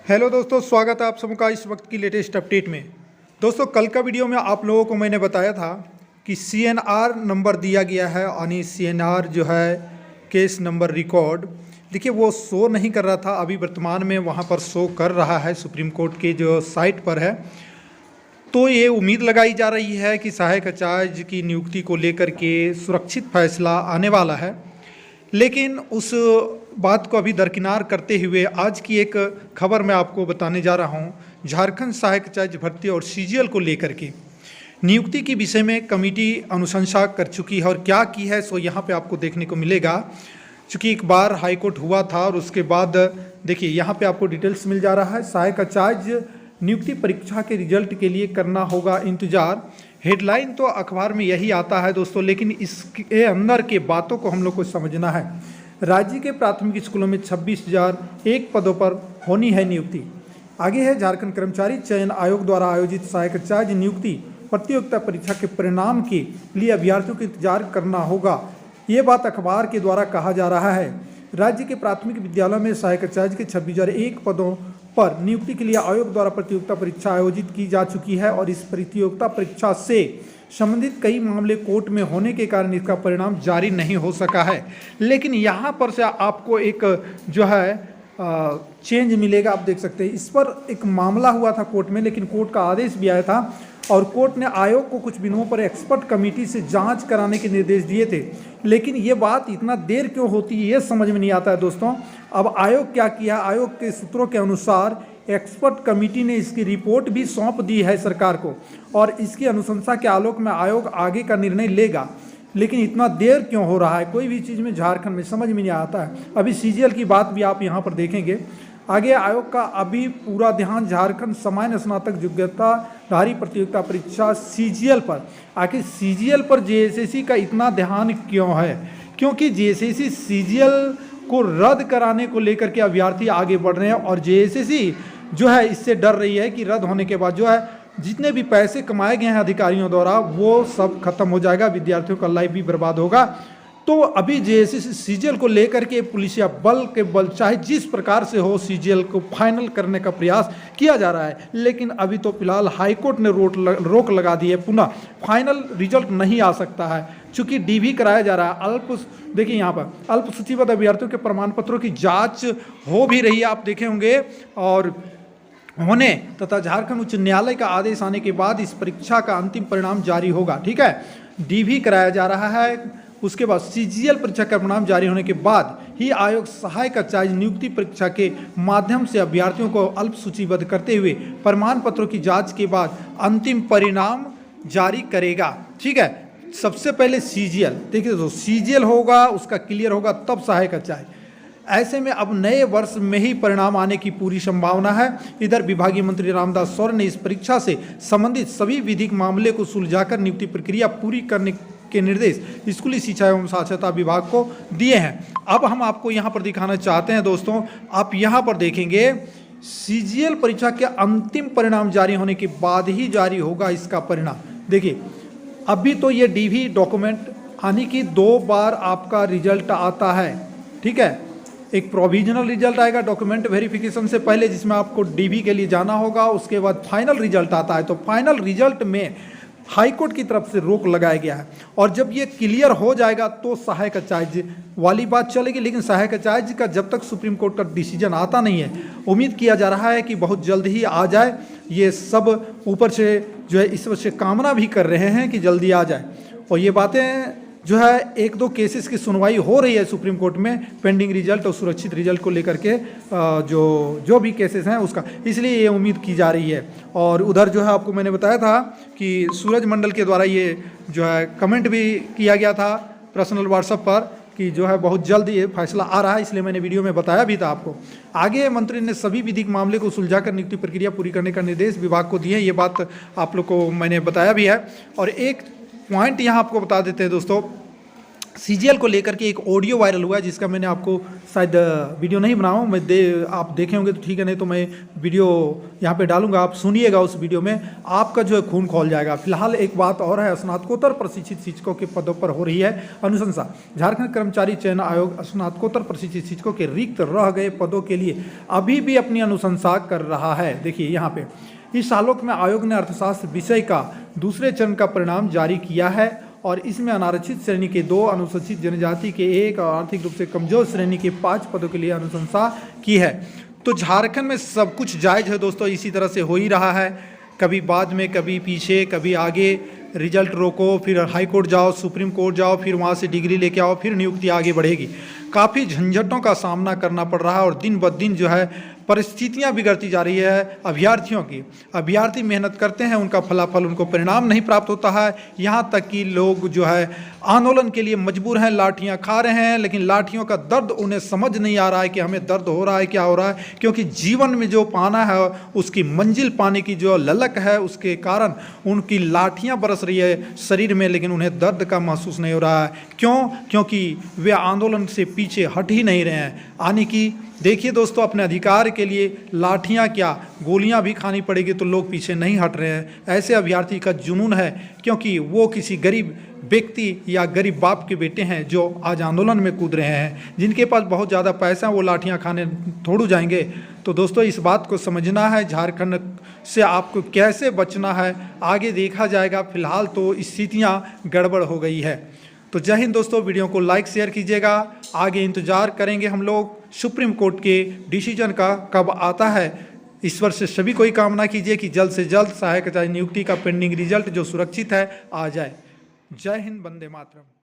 Hello दोस्तों, स्वागत है आप सबका इस वक्त की लेटेस्ट अपडेट में। दोस्तों, कल का वीडियो में आप लोगों को मैंने बताया था कि सीएनआर नंबर दिया गया है, यानी सीएनआर जो है केस नंबर रिकॉर्ड, देखिए वो शो नहीं कर रहा था। अभी वर्तमान में वहाँ पर शो कर रहा है, सुप्रीम कोर्ट के जो साइट पर है। तो ये उम्मीद लगाई जा रही है कि सहायक आचार्य की नियुक्ति को लेकर के सुरक्षित फैसला आने वाला है। लेकिन उस बात को अभी दरकिनार करते हुए आज की एक खबर मैं आपको बताने जा रहा हूं। झारखंड सहायक आचार्य भर्ती और सीजीएल को लेकर के नियुक्ति के विषय में कमेटी अनुशंसा कर चुकी है, और क्या की है सो यहाँ पे आपको देखने को मिलेगा। चूँकि एक बार हाईकोर्ट हुआ था और उसके बाद देखिए यहाँ पे आपको डिटेल्स मिल जा रहा है। सहायक आचार्य नियुक्ति परीक्षा के रिजल्ट के लिए करना होगा इंतजार। हेडलाइन तो अखबार में यही आता है दोस्तों, लेकिन इसके अंदर के बातों को हम लोग को समझना है। राज्य के प्राथमिक स्कूलों में 26,001 पदों पर होनी है नियुक्ति। आगे है, झारखंड कर्मचारी चयन आयोग द्वारा आयोजित सहायक आचार्य नियुक्ति प्रतियोगिता परीक्षा के परिणाम के लिए अभ्यर्थियों को इंतजार करना होगा। ये बात अखबार के द्वारा कहा जा रहा है। राज्य के प्राथमिक विद्यालयों में सहायक आचार्य के 26,001 पदों पर नियुक्ति के लिए आयोग द्वारा प्रतियोगिता परीक्षा आयोजित की जा चुकी है, और इस प्रतियोगिता परीक्षा से संबंधित कई मामले कोर्ट में होने के कारण इसका परिणाम जारी नहीं हो सका है। लेकिन यहाँ पर से आपको एक जो है चेंज मिलेगा। आप देख सकते हैं, इस पर एक मामला हुआ था कोर्ट में, लेकिन कोर्ट का आदेश भी आया था और कोर्ट ने आयोग को कुछ बिंदुओं पर एक्सपर्ट कमेटी से जांच कराने के निर्देश दिए थे। लेकिन ये बात इतना देर क्यों होती है, ये समझ में नहीं आता है दोस्तों। अब आयोग क्या किया, आयोग के सूत्रों के अनुसार एक्सपर्ट कमेटी ने इसकी रिपोर्ट भी सौंप दी है सरकार को, और इसकी अनुशंसा के आलोक में आयोग आगे का निर्णय लेगा। लेकिन इतना देर क्यों हो रहा है, कोई भी चीज़ में झारखंड में समझ में नहीं आता है। अभी सीजीएल की बात भी आप यहाँ पर देखेंगे। आगे आयोग का अभी पूरा ध्यान झारखंड सामान्य स्नातक योग्यताधारी प्रतियोगिता परीक्षा सीजीएल पर। आखिर सीजीएल पर जेएसएससी का इतना ध्यान क्यों है? क्योंकि जेएसएससी सीजीएल को रद्द कराने को लेकर के अभ्यर्थी आगे बढ़ रहे हैं, और जेएसएससी जो है इससे डर रही है कि रद्द होने के बाद जो है जितने भी पैसे कमाए गए हैं अधिकारियों द्वारा वो सब खत्म हो जाएगा, विद्यार्थियों का लाइफ भी बर्बाद होगा। तो अभी जेएसएससी सीजीएल को लेकर के पुलिसिया बल के बल चाहे जिस प्रकार से हो सीजीएल को फाइनल करने का प्रयास किया जा रहा है। लेकिन अभी तो फिलहाल हाईकोर्ट ने रोक लगा दी है, पुनः फाइनल रिजल्ट नहीं आ सकता है, चूंकि डीवी कराया जा रहा है। देखिए यहाँ पर अल्पसूचीबद्ध अभ्यर्थियों के प्रमाण पत्रों की जाँच हो भी रही है, आप देखे होंगे, और होने तथा झारखंड उच्च न्यायालय का आदेश आने के बाद इस परीक्षा का अंतिम परिणाम जारी होगा। ठीक है, डीवी कराया जा रहा है, उसके बाद सीजीएल परीक्षा का परिणाम जारी होने के बाद ही आयोग सहायक आचार्य नियुक्ति परीक्षा के माध्यम से अभ्यर्थियों को अल्प सूचीबद्ध करते हुए प्रमाण पत्रों की जांच के बाद अंतिम परिणाम जारी करेगा। ठीक है, सबसे पहले सीजीएल देखिए, तो सीजीएल होगा, उसका क्लियर होगा तब सहायक आचार्य। ऐसे में अब नए वर्ष में ही परिणाम आने की पूरी संभावना है। इधर विभागीय मंत्री रामदास सौर ने इस परीक्षा से संबंधित सभी विधिक मामले को सुलझाकर नियुक्ति प्रक्रिया पूरी करने के निर्देश स्कूली शिक्षा एवं साक्षरता विभाग को दिए हैं। अब हम आपको यहाँ पर दिखाना चाहते हैं दोस्तों, आप यहाँ पर देखेंगे सीजीएल परीक्षा के अंतिम परिणाम जारी होने के बाद ही जारी होगा इसका परिणाम। देखिए अभी तो ये डीवी डॉक्यूमेंट आने की 2 बार आपका रिजल्ट आता है। ठीक है, एक प्रोविजनल रिजल्ट आएगा डॉक्यूमेंट वेरिफिकेशन से पहले, जिसमें आपको डीवी के लिए जाना होगा, उसके बाद फाइनल रिजल्ट आता है। तो फाइनल रिजल्ट में हाईकोर्ट की तरफ से रोक लगाया गया है, और जब ये क्लियर हो जाएगा तो सहायक आचार्य वाली बात चलेगी। लेकिन सहायक आचार्य का जब तक सुप्रीम कोर्ट का डिसीजन आता नहीं है, उम्मीद किया जा रहा है कि बहुत जल्द ही आ जाए। ये सब ऊपर से जो है इस वजह से कामना भी कर रहे हैं कि जल्दी आ जाए। और ये बातें जो है 1-2 केसेस की सुनवाई हो रही है सुप्रीम कोर्ट में, पेंडिंग रिजल्ट और सुरक्षित रिजल्ट को लेकर के जो भी केसेस हैं उसका, इसलिए ये उम्मीद की जा रही है। और उधर जो है आपको मैंने बताया था कि सूरज मंडल के द्वारा ये जो है कमेंट भी किया गया था पर्सनल व्हाट्सएप पर कि जो है बहुत जल्द ये फैसला आ रहा है, इसलिए मैंने वीडियो में बताया भी था आपको। आगे मंत्री ने सभी विधिक मामले को सुलझाकर नियुक्ति प्रक्रिया पूरी करने का निर्देश विभाग को दिए, ये बात आप लोग को मैंने बताया भी है। और एक पॉइंट यहाँ आपको बता देते हैं दोस्तों, सीजीएल को लेकर के एक ऑडियो वायरल हुआ है, जिसका मैंने आपको शायद वीडियो नहीं बनाया हूँ, आप देखे होंगे तो ठीक है, नहीं तो मैं वीडियो यहाँ पे डालूंगा, आप सुनिएगा। उस वीडियो में आपका जो है खून खौल जाएगा। फिलहाल एक बात और है, स्नातकोत्तर प्रशिक्षित शिक्षकों के पदों पर हो रही है अनुशंसा। झारखंड कर्मचारी चयन आयोग स्नातकोत्तर प्रशिक्षित शिक्षकों के रिक्त रह गए पदों के लिए अभी भी अपनी अनुशंसा कर रहा है। देखिए यहाँ पे इस आलोक में आयोग ने अर्थशास्त्र विषय का दूसरे चरण का परिणाम जारी किया है और इसमें अनारक्षित श्रेणी के 2, अनुसूचित जनजाति के 1 और आर्थिक रूप से कमजोर श्रेणी के 5 पदों के लिए अनुशंसा की है। तो झारखंड में सब कुछ जायज है दोस्तों, इसी तरह से हो ही रहा है, कभी बाद में, कभी पीछे, कभी आगे। रिजल्ट रोको, फिर हाई कोर्ट जाओ, सुप्रीम कोर्ट जाओ, फिर वहाँ से डिग्री लेके आओ, फिर नियुक्ति आगे बढ़ेगी। काफ़ी झंझटों का सामना करना पड़ रहा है और दिन ब दिन जो है परिस्थितियां बिगड़ती जा रही है अभ्यर्थियों की। अभ्यर्थी मेहनत करते हैं, उनका फलाफल, उनको परिणाम नहीं प्राप्त होता है। यहाँ तक कि लोग जो है आंदोलन के लिए मजबूर हैं, लाठियाँ खा रहे हैं, लेकिन लाठियों का दर्द उन्हें समझ नहीं आ रहा है कि हमें दर्द हो रहा है, क्या हो रहा है, क्योंकि जीवन में जो पाना है उसकी मंजिल पाने की जो ललक है उसके कारण उनकी लाठियाँ बरस रही है शरीर में, लेकिन उन्हें दर्द का महसूस नहीं हो रहा है। क्यों? क्योंकि वे आंदोलन से पीछे हट ही नहीं रहे हैं आने की। देखिए दोस्तों, अपने अधिकार के लिए लाठियां क्या, गोलियां भी खानी पड़ेगी तो लोग पीछे नहीं हट रहे हैं। ऐसे अभ्यर्थी का जुनून है, क्योंकि वो किसी गरीब व्यक्ति या गरीब बाप के बेटे हैं जो आज आंदोलन में कूद रहे हैं। जिनके पास बहुत ज़्यादा पैसा है वो लाठियां खाने थोड़ू जाएंगे। तो दोस्तों इस बात को समझना है, झारखंड से आपको कैसे बचना है आगे देखा जाएगा। फिलहाल तो स्थितियाँ गड़बड़ हो गई है। तो जय हिंद दोस्तों, वीडियो को लाइक शेयर कीजिएगा। आगे इंतजार करेंगे हम लोग सुप्रीम कोर्ट के डिसीजन का कब आता है। ईश्वर से सभी कोई कामना कीजिए कि जल्द से जल्द सहायक नियुक्ति का पेंडिंग रिजल्ट जो सुरक्षित है आ जाए। जय हिंद, वंदे मातरम।